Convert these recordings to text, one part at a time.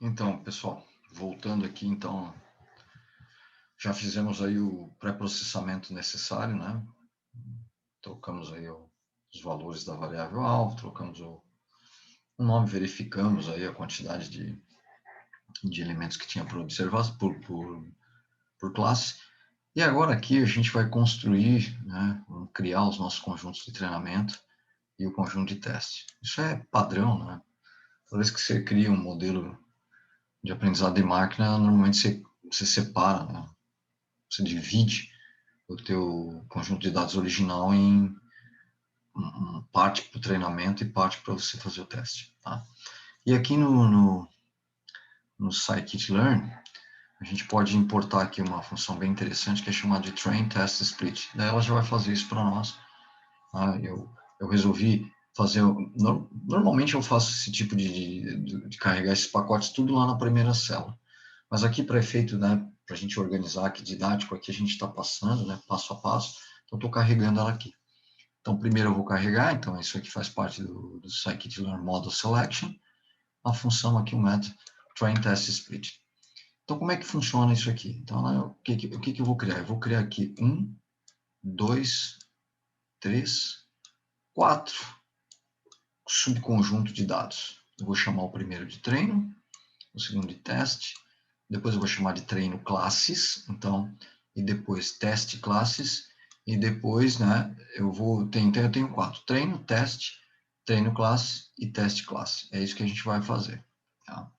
Então, pessoal, voltando aqui, então, já fizemos aí o pré-processamento necessário, né? Trocamos aí os valores da variável alvo, trocamos o nome, verificamos aí a quantidade de elementos que tinha por observar, por classe. E agora aqui a gente vai construir, né, vamos criar os nossos conjuntos de treinamento e o conjunto de teste. Isso é padrão, né? Toda vez que você cria um modelo de aprendizado de máquina, normalmente você separa, né? Você divide o teu conjunto de dados original em parte para o treinamento e parte para você fazer o teste. Tá? E aqui no scikit-learn, a gente pode importar aqui uma função bem interessante que é chamada de train test split. Daí ela já vai fazer isso para nós. Tá? Eu resolvi fazer... Normalmente eu faço esse tipo de carregar esses pacotes tudo lá na primeira célula. Mas aqui, para efeito, né, para a gente organizar que didático, aqui a gente está passando, né, passo a passo, então estou carregando ela aqui. Então, primeiro eu vou carregar, então isso aqui faz parte do scikit-learn model selection, a função aqui, o método train test split. Então, como é que funciona isso aqui? Então, o que eu vou criar? Eu vou criar aqui 2, 3, 4 subconjuntos de dados. Eu vou chamar o primeiro de treino, o segundo de teste, depois eu vou chamar de treino classes, então, e depois teste classes, e depois, né, eu tenho 4, treino, teste, treino classe e teste classe. É isso que a gente vai fazer. Tá?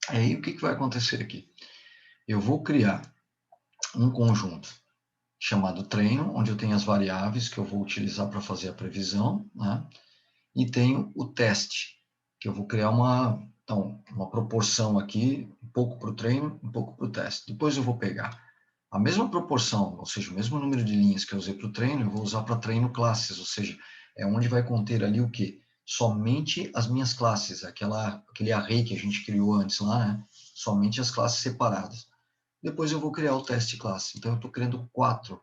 Aí o que vai acontecer aqui? Eu vou criar um conjunto chamado treino, onde eu tenho as variáveis que eu vou utilizar para fazer a previsão, né? E tenho o teste, que eu vou criar uma proporção aqui, um pouco para o treino, um pouco para o teste. Depois eu vou pegar a mesma proporção, ou seja, o mesmo número de linhas que eu usei para o treino, eu vou usar para treino classes, ou seja, é onde vai conter ali o quê? Somente as minhas classes, aquele array que a gente criou antes lá, né? Somente as classes separadas. Depois eu vou criar o teste classe. Então eu estou criando 4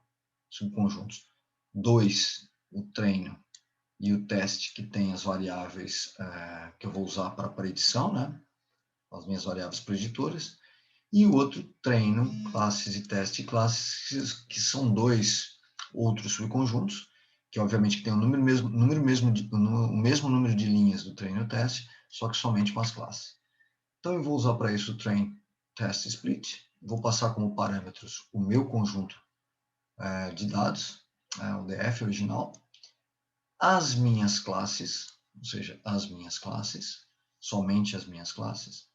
subconjuntos. 2, o treino, e o teste que tem as variáveis que eu vou usar para a predição, né? As minhas variáveis preditoras. E o outro treino, classes e teste classes, que são 2 outros subconjuntos, que obviamente tem o mesmo número de linhas do treino e do teste, só que somente com as classes. Então eu vou usar para isso o train test split, vou passar como parâmetros o meu conjunto de dados, o DF original, as minhas classes, ou seja, as minhas classes, somente as minhas classes.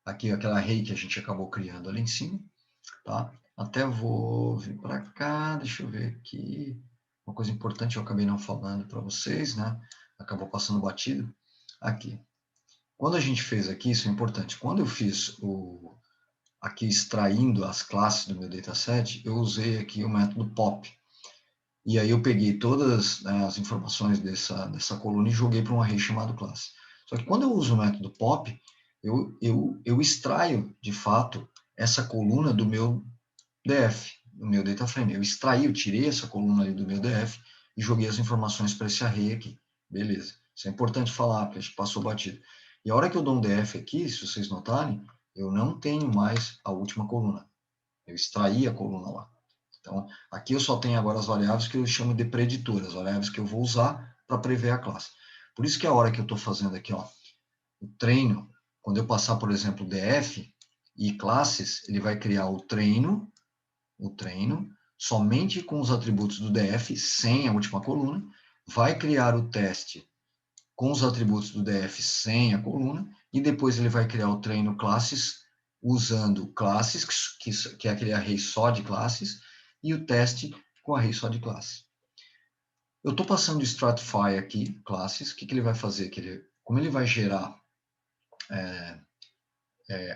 Aqui aquela array que a gente acabou criando ali em cima, tá? Até vou vir para cá, deixa eu ver aqui. Uma coisa importante eu acabei não falando para vocês, né? Acabou passando batido. Aqui. Quando a gente fez aqui, isso é importante. Quando eu fiz aqui extraindo as classes do meu dataset, eu usei aqui o método pop. E aí eu peguei todas, né, as informações dessa coluna e joguei para um array chamado classe. Só que quando eu uso o método pop, eu extraio, de fato, essa coluna do meu DF, do meu data frame. Eu tirei essa coluna ali do meu DF e joguei as informações para esse array aqui. Beleza. Isso é importante falar, porque a gente passou batido. E a hora que eu dou um DF aqui, se vocês notarem, eu não tenho mais a última coluna. Eu extraí a coluna lá. Então, aqui eu só tenho agora as variáveis que eu chamo de preditoras, variáveis que eu vou usar para prever a classe. Por isso que a hora que eu estou fazendo aqui, ó, o treino, quando eu passar, por exemplo, df e classes, ele vai criar o treino, somente com os atributos do df, sem a última coluna, vai criar o teste com os atributos do df sem a coluna, e depois ele vai criar o treino classes usando classes, que é aquele array só de classes, e o teste com array só de classes. Eu estou passando o stratify aqui, classes, o que ele vai fazer? Como ele vai gerar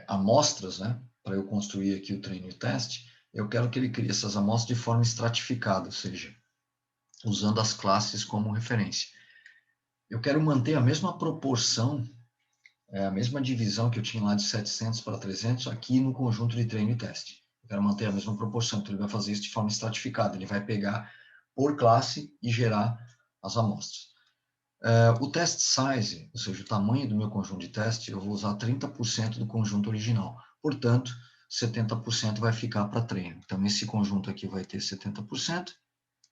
amostras, né, para eu construir aqui o treino e o teste, eu quero que ele crie essas amostras de forma estratificada, ou seja, usando as classes como referência. Eu quero manter a mesma proporção, a mesma divisão que eu tinha lá de 700 para 300 aqui no conjunto de treino e teste. Eu quero manter a mesma proporção, então ele vai fazer isso de forma estratificada, ele vai pegar por classe e gerar as amostras. O test size, ou seja, o tamanho do meu conjunto de teste, eu vou usar 30% do conjunto original. Portanto, 70% vai ficar para treino. Então, esse conjunto aqui vai ter 70%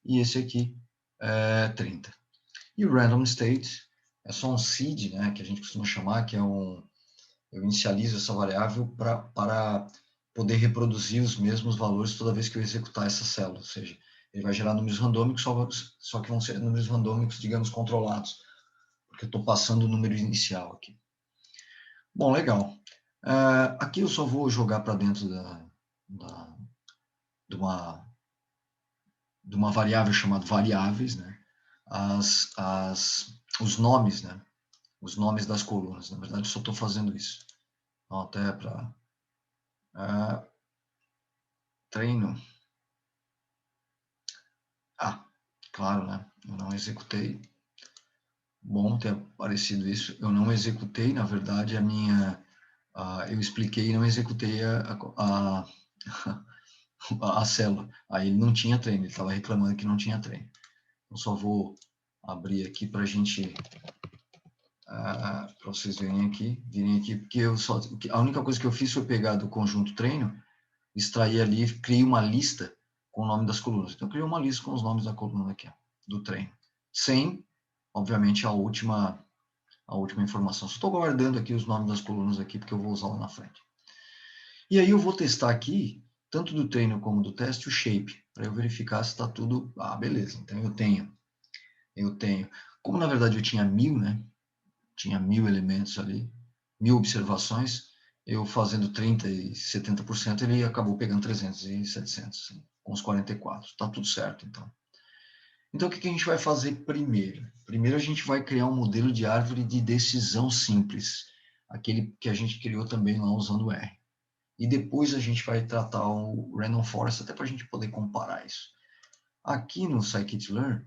e esse aqui é 30%. E o random state é só um seed, né, que a gente costuma chamar, que é eu inicializo essa variável para poder reproduzir os mesmos valores toda vez que eu executar essa célula. Ou seja, ele vai gerar números randômicos, só que vão ser números randômicos, digamos, controlados, porque eu estou passando o número inicial aqui. Bom, legal. Aqui eu só vou jogar para dentro de uma variável chamada variáveis, né? Os nomes, né? Os nomes das colunas. Na verdade, eu só estou fazendo isso. Então, até para treino. Claro, né? Eu não executei. Bom ter aparecido isso. Eu não executei, na verdade, eu expliquei e não executei a célula. Aí ele não tinha treino, ele estava reclamando que não tinha treino. Eu só vou abrir aqui para a gente, para vocês virem aqui, porque a única coisa que eu fiz foi pegar do conjunto treino, extrair ali, criei uma lista com o nome das colunas. Então, eu criei uma lista com os nomes da coluna aqui, do treino. Sem, obviamente, a última informação. Só estou guardando aqui os nomes das colunas aqui, porque eu vou usar lá na frente. E aí eu vou testar aqui, tanto do treino como do teste, o shape, para eu verificar se está tudo... beleza. Então, eu tenho... Como, na verdade, eu tinha 1000, né? Tinha 1000 elementos ali, 1000 observações, eu fazendo 30% e 70%, ele acabou pegando 300 e 700, assim, com os 44. Está tudo certo, então. Então, o que a gente vai fazer primeiro? Primeiro, a gente vai criar um modelo de árvore de decisão simples, aquele que a gente criou também lá usando o R. E depois a gente vai tratar o Random Forest, até para a gente poder comparar isso. Aqui no Scikit-learn,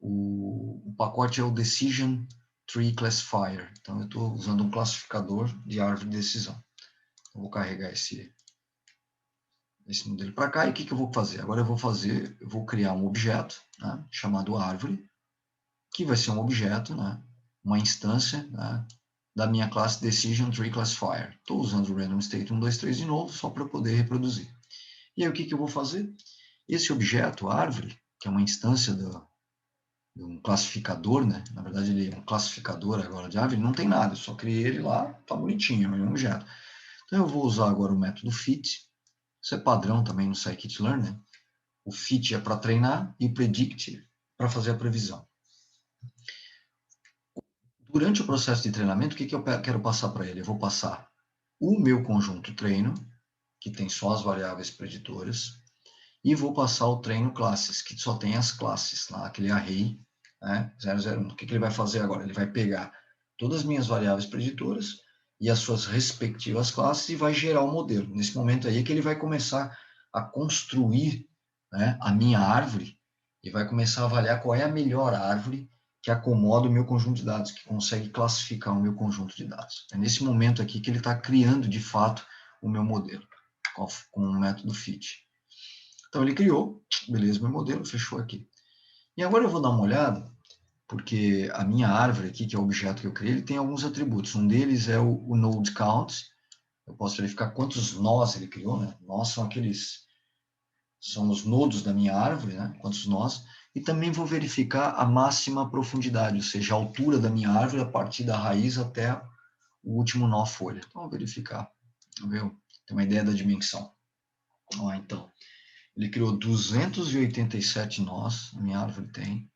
o pacote é o Decision Tree Classifier. Então, eu estou usando um classificador de árvore de decisão. Eu vou carregar esse modelo para cá. E o que eu vou fazer? Agora eu vou criar um objeto, né, chamado árvore, que vai ser um objeto, né, uma instância, né, da minha classe Decision Tree Classifier. Estou usando o Random State 1, 2, 3 de novo, só para poder reproduzir. E aí o que eu vou fazer? Esse objeto, árvore, que é uma instância de um classificador, né? Na verdade, ele é um classificador agora de árvore, não tem nada, eu só criei ele lá, tá bonitinho, é um objeto. Então, eu vou usar agora o método fit, isso é padrão também no Scikit-learn, né? O fit é para treinar e o predict para fazer a previsão. Durante o processo de treinamento, o que eu quero passar para ele? Eu vou passar o meu conjunto treino, que tem só as variáveis preditoras, e vou passar o treino classes, que só tem as classes, lá, aquele array, né, 001. O que ele vai fazer agora? Ele vai pegar todas as minhas variáveis preditoras e as suas respectivas classes e vai gerar o modelo. Nesse momento aí é que ele vai começar a construir, né, a minha árvore e vai começar a avaliar qual é a melhor árvore que acomoda o meu conjunto de dados, que consegue classificar o meu conjunto de dados. É nesse momento aqui que ele está criando, de fato, o meu modelo, com o método fit. Então, ele criou, beleza, meu modelo, fechou aqui. E agora eu vou dar uma olhada, porque a minha árvore aqui, que é o objeto que eu criei, ele tem alguns atributos. Um deles é o node count. Eu posso verificar quantos nós ele criou, né? Nós são os nodos da minha árvore, né? Quantos nós. E também vou verificar a máxima profundidade, ou seja, a altura da minha árvore a partir da raiz até o último nó folha. Então, vou verificar, ter uma ideia da dimensão. Então, ele criou 287 nós, a minha árvore tem,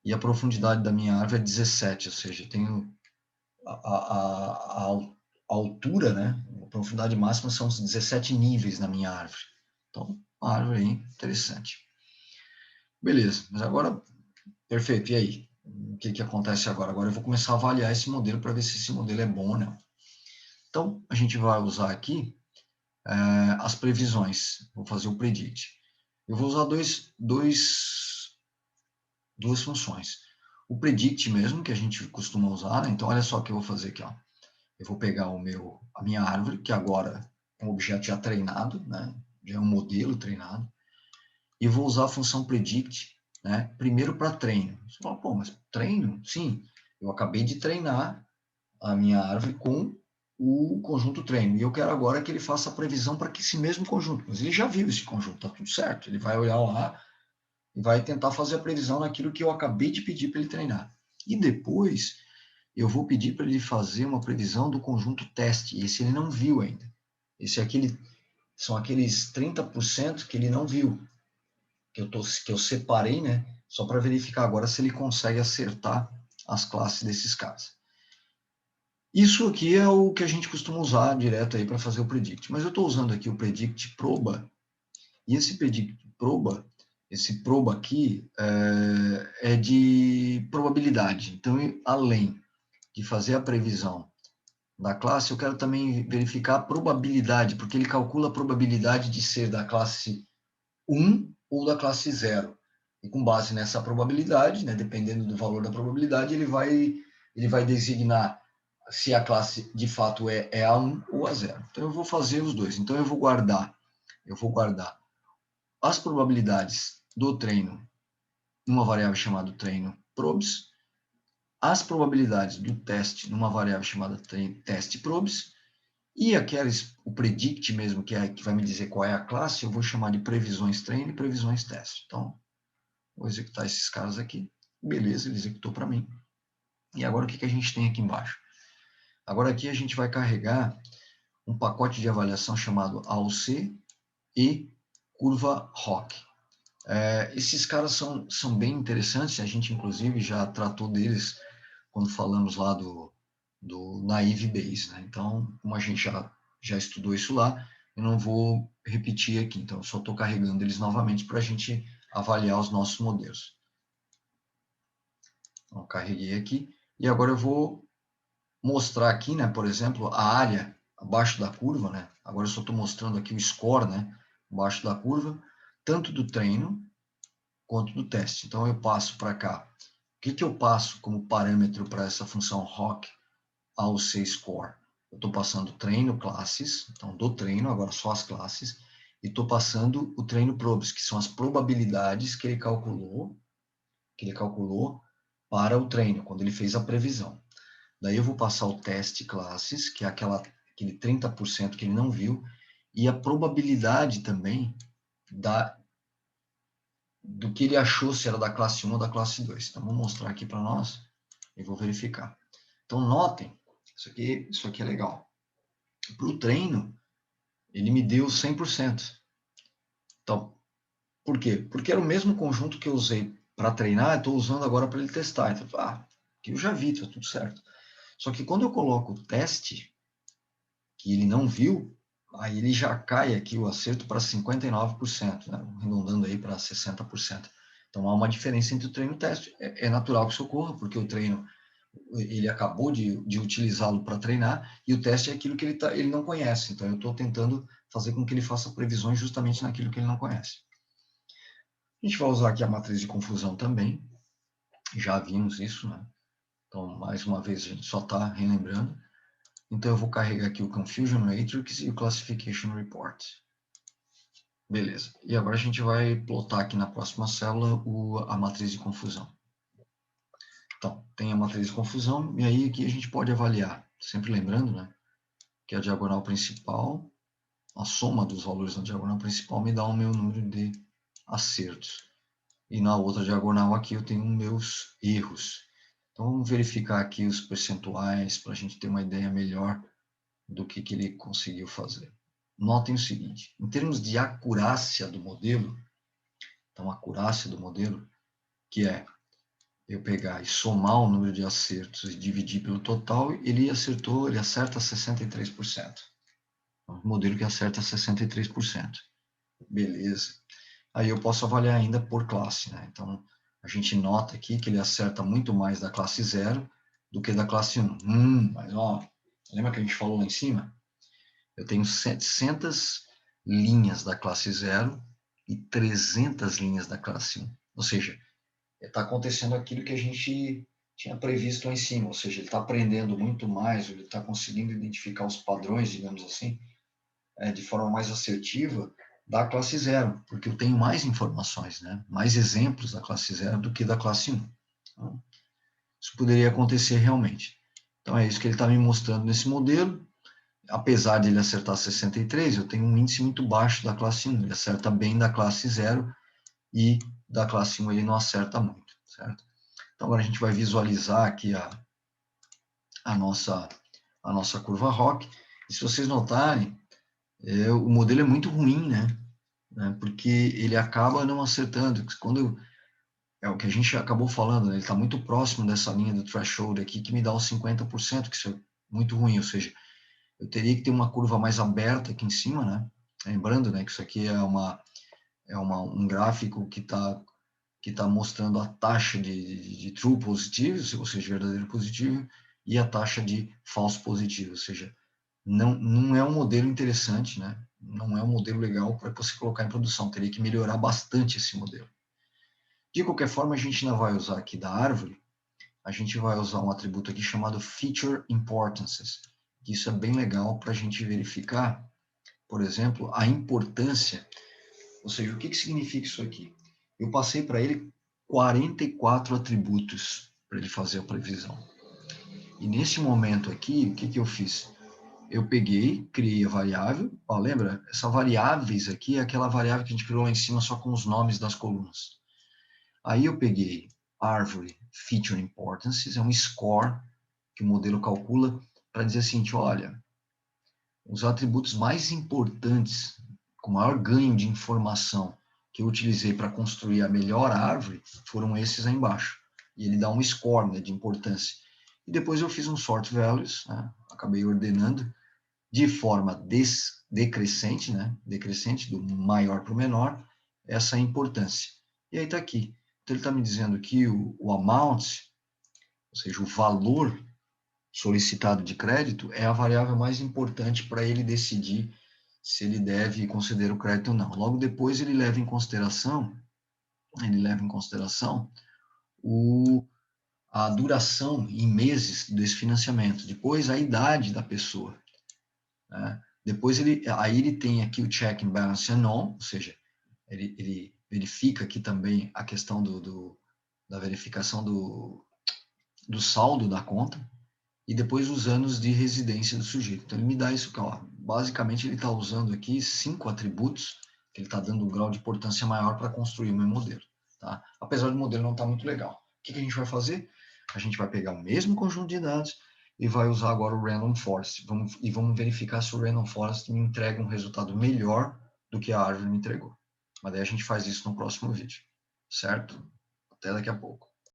e a profundidade da minha árvore é 17, ou seja, eu tenho a altura, né? A profundidade máxima são os 17 níveis na minha árvore. Então, uma árvore aí interessante. Beleza, mas agora, perfeito, e aí? O que acontece agora? Agora eu vou começar a avaliar esse modelo para ver se esse modelo é bom ou não. Então, a gente vai usar aqui as previsões. Vou fazer o predict. Eu vou usar duas funções. O predict mesmo, que a gente costuma usar, né? Então, olha só o que eu vou fazer aqui. Ó. Eu vou pegar a minha árvore, que agora é um objeto já treinado, né? Já é um modelo treinado, e vou usar a função predict né? Primeiro para treino. Você fala, pô, mas treino? Sim, eu acabei de treinar a minha árvore com o conjunto treino. E eu quero agora que ele faça a previsão para que esse mesmo conjunto. Mas ele já viu esse conjunto, tá tudo certo. Ele vai olhar lá e vai tentar fazer a previsão naquilo que eu acabei de pedir para ele treinar. E depois eu vou pedir para ele fazer uma previsão do conjunto teste. Esse ele não viu ainda. Esse é são aqueles 30% que ele não viu, que eu separei, né? Só para verificar agora se ele consegue acertar as classes desses caras. Isso aqui é o que a gente costuma usar direto aí para fazer o predict. Mas eu estou usando aqui o predict proba. E esse predict proba, esse proba aqui é de probabilidade. Então, além de fazer a previsão da classe, eu quero também verificar a probabilidade, porque ele calcula a probabilidade de ser da classe 1 ou da classe 0. E com base nessa probabilidade, né, dependendo do valor da probabilidade, ele vai designar se a classe de fato é A1 ou A0. Então eu vou fazer os dois. Então eu vou guardar as probabilidades do treino numa variável chamada treino probes, as probabilidades do teste numa variável chamada teste probes, e o predict mesmo, que vai me dizer qual é a classe, eu vou chamar de previsões treino e previsões teste. Então, vou executar esses caras aqui. Beleza, ele executou para mim. E agora o que a gente tem aqui embaixo? Agora aqui a gente vai carregar um pacote de avaliação chamado AUC e curva ROC. Esses caras são bem interessantes, a gente inclusive já tratou deles quando falamos lá do Naive Bayes, né? Então, como a gente já estudou isso lá, eu não vou repetir aqui, então eu só estou carregando eles novamente para a gente avaliar os nossos modelos. Então, carreguei aqui, e agora eu vou mostrar aqui, né, por exemplo, a área abaixo da curva, né? Agora eu só estou mostrando aqui o score, né, abaixo da curva, tanto do treino quanto do teste. Então eu passo para cá. O que eu passo como parâmetro para essa função ROC ao C-score? Eu estou passando treino classes, então do treino, agora só as classes, e estou passando o treino probes, que são as probabilidades que ele calculou para o treino, quando ele fez a previsão. Daí eu vou passar o teste classes, que é aquele 30% que ele não viu, e a probabilidade também do que ele achou, se era da classe 1 ou da classe 2. Então, vou mostrar aqui para nós e vou verificar. Então, notem, isso aqui é legal. Para o treino, ele me deu 100%. Então, por quê? Porque era o mesmo conjunto que eu usei para treinar, estou usando agora para ele testar. Então, que eu já vi, está tudo certo. Só que quando eu coloco o teste, que ele não viu, aí ele já cai aqui o acerto para 59%, né? Arredondando aí para 60%. Então há uma diferença entre o treino e o teste. É natural que isso ocorra, porque o treino ele acabou de utilizá-lo para treinar e o teste é aquilo que ele não conhece. Então eu estou tentando fazer com que ele faça previsões justamente naquilo que ele não conhece. A gente vai usar aqui a matriz de confusão também. Já vimos isso, né? Então, mais uma vez, a gente só está relembrando. Então, eu vou carregar aqui o Confusion Matrix e o Classification Report. Beleza. E agora a gente vai plotar aqui na próxima célula a matriz de confusão. Então, tem a matriz de confusão, e aí aqui a gente pode avaliar, sempre lembrando, né, que a diagonal principal, a soma dos valores na diagonal principal me dá o meu número de acertos. E na outra diagonal aqui eu tenho meus erros. Então, vamos verificar aqui os percentuais para a gente ter uma ideia melhor do que ele conseguiu fazer. Notem o seguinte, em termos de acurácia do modelo, então a acurácia do modelo, que é eu pegar e somar o número de acertos e dividir pelo total, ele acerta 63%. É um modelo que acerta 63%. Beleza. Aí eu posso avaliar ainda por classe, né? Então, a gente nota aqui que ele acerta muito mais da classe 0 do que da classe 1. Mas, lembra que a gente falou lá em cima? Eu tenho 700 linhas da classe 0 e 300 linhas da classe 1. Ou seja, está acontecendo aquilo que a gente tinha previsto lá em cima. Ou seja, ele está aprendendo muito mais, ele está conseguindo identificar os padrões, digamos assim, de forma mais assertiva da classe 0, porque eu tenho mais informações, né? Mais exemplos da classe 0 do que da classe 1. Então, isso poderia acontecer realmente. Então, é isso que ele está me mostrando nesse modelo. Apesar de ele acertar 63, eu tenho um índice muito baixo da classe 1. Ele acerta bem da classe 0 e da classe 1 ele não acerta muito, certo? Então, agora a gente vai visualizar aqui a nossa curva ROC. E se vocês notarem, o modelo é muito ruim, né? Porque ele acaba não acertando. Quando é o que a gente acabou falando, né? Ele está muito próximo dessa linha do threshold aqui, que me dá os 50%, que isso é muito ruim, ou seja, eu teria que ter uma curva mais aberta aqui em cima, né? Lembrando, né, que isso aqui um gráfico que tá mostrando a taxa de true positivo, ou seja, verdadeiro positivo, e a taxa de falso positivo, ou seja, não é um modelo interessante, né? Não é um modelo legal para você colocar em produção, teria que melhorar bastante esse modelo. De qualquer forma, a gente ainda vai usar aqui da árvore, a gente vai usar um atributo aqui chamado Feature Importances, que isso é bem legal para a gente verificar, por exemplo, a importância, ou seja, o que significa isso aqui? Eu passei para ele 44 atributos para ele fazer a previsão. E nesse momento aqui, o que eu fiz? Eu peguei, criei a variável, lembra? Essa variáveis aqui é aquela variável que a gente criou lá em cima só com os nomes das colunas. Aí eu peguei árvore Feature Importances, é um score que o modelo calcula para dizer assim, olha, os atributos mais importantes, com maior ganho de informação que eu utilizei para construir a melhor árvore, foram esses aí embaixo. E ele dá um score, né, de importância. E depois eu fiz um sort values, né, acabei ordenando de forma decrescente, né, decrescente, do maior para o menor, essa importância. E aí está aqui. Então ele está me dizendo que o amount, ou seja, o valor solicitado de crédito, é a variável mais importante para ele decidir se ele deve considerar o crédito ou não. Logo depois ele leva em consideração a duração em meses desse financiamento, depois a idade da pessoa, né? Depois ele tem aqui o check and balance unknown, ou seja, ele verifica aqui também a questão da verificação do saldo da conta, e depois os anos de residência do sujeito. Então, ele me dá isso aqui, ó. Basicamente, ele está usando aqui 5 atributos, que ele está dando um grau de importância maior para construir o meu modelo. Tá? Apesar do modelo não estar muito legal. O que a gente vai fazer? A gente vai pegar o mesmo conjunto de dados e vai usar agora o Random Forest. Vamos verificar se o Random Forest me entrega um resultado melhor do que a árvore me entregou. Mas daí a gente faz isso no próximo vídeo. Certo? Até daqui a pouco.